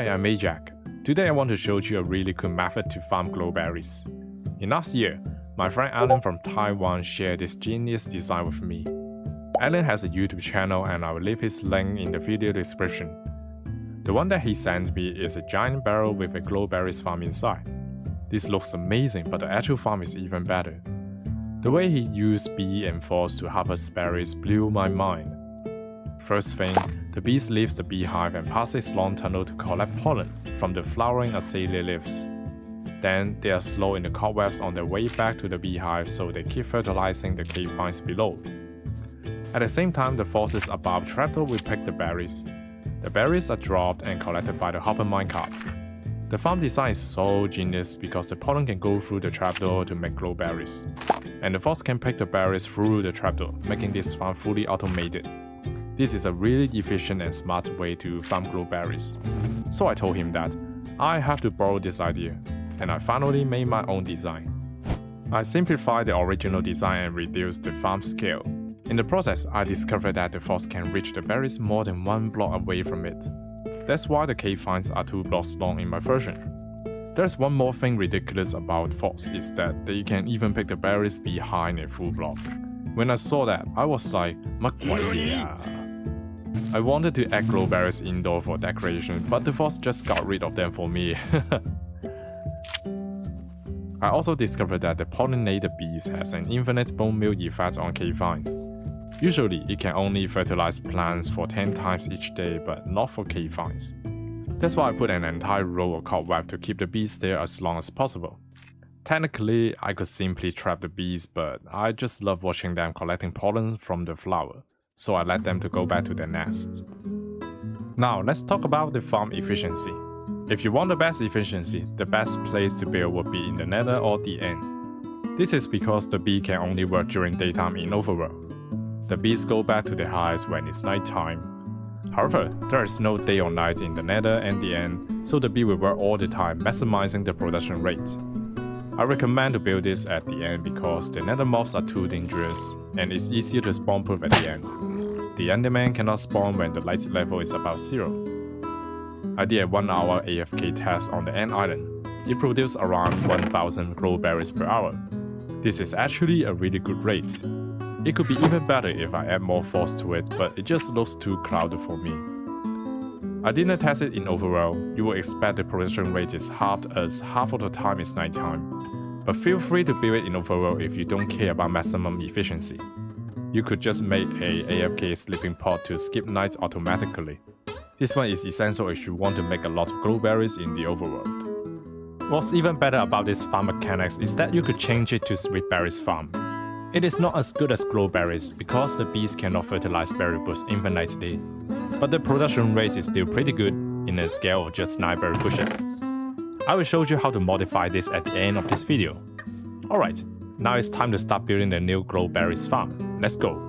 Hi, I'm aJack. Today I want to show you a really cool method to farm glowberries. In last year, my friend Alan from Taiwan shared this genius design with me. Alan has a YouTube channel and I will leave his link in the video description. The one that he sent me is a giant barrel with a glowberries farm inside. This looks amazing, but the actual farm is even better. The way he used bee and frost to harvest berries blew my mind. First thing, the bees leaves the beehive and pass this long tunnel to collect pollen from the flowering azalea leaves. Then they are slow in the cobwebs on their way back to the beehive, so they keep fertilizing the cave vines below. At the same time, the forces above trapdoor will pick the berries. The berries are dropped and collected by the hopper minecart. The farm design is so genius because the pollen can go through the trapdoor to make glowberries, and the frost can pick the berries through the trapdoor, making this farm fully automated. This is a really efficient and smart way to farm glowberries. So I told him that I have to borrow this idea, and I finally made my own design. I simplified the original design and reduced the farm scale. In the process, I discovered that the frost can reach the berries more than 1 block away from it. That's why the cave vines are 2 blocks long in my version. There's one more thing ridiculous about frost is that they can even pick the berries behind a full block. When I saw that, I was like, "Mak鬼呀?" I wanted to add glowberries indoor for decoration, but the frost just got rid of them for me. I also discovered that the pollinated bees has an infinite bone meal effect on cave vines. Usually, it can only fertilize plants for 10 times each day, but not for cave vines. That's why I put an entire row of cobweb to keep the bees there as long as possible. Technically, I could simply trap the bees, but I just love watching them collecting pollen from the flower, so I let them to go back to their nests. Now, let's talk about the farm efficiency. If you want the best efficiency, the best place to build would be in the nether or the end. This is because the bee can only work during daytime in overworld. The bees go back to their hives when it's nighttime. However, there is no day or night in the nether and the end, so the bee will work all the time, maximizing the production rate. I recommend to build this at the end because the nether mobs are too dangerous, and it's easier to spawn proof at the end. The enderman cannot spawn when the light level is above 0. I did a 1-hour AFK test on the Ant Island. It produced around 1000 glowberries per hour. This is actually a really good rate. It could be even better if I add more force to it, but it just looks too crowded for me. I didn't test it in overworld. You will expect the production rate is halved as half of the time is nighttime. But feel free to build it in overworld if you don't care about maximum efficiency. You could just make a AFK sleeping pod to skip nights automatically. This one is essential if you want to make a lot of glowberries in the overworld. What's even better about this farm mechanics is that you could change it to sweet berries farm. It is not as good as glowberries because the bees cannot fertilize berry bush infinitely, but the production rate is still pretty good in a scale of just 9 berry bushes. I will show you how to modify this at the end of this video. Alright, now it's time to start building the new glowberries farm. Let's go!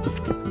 Bye.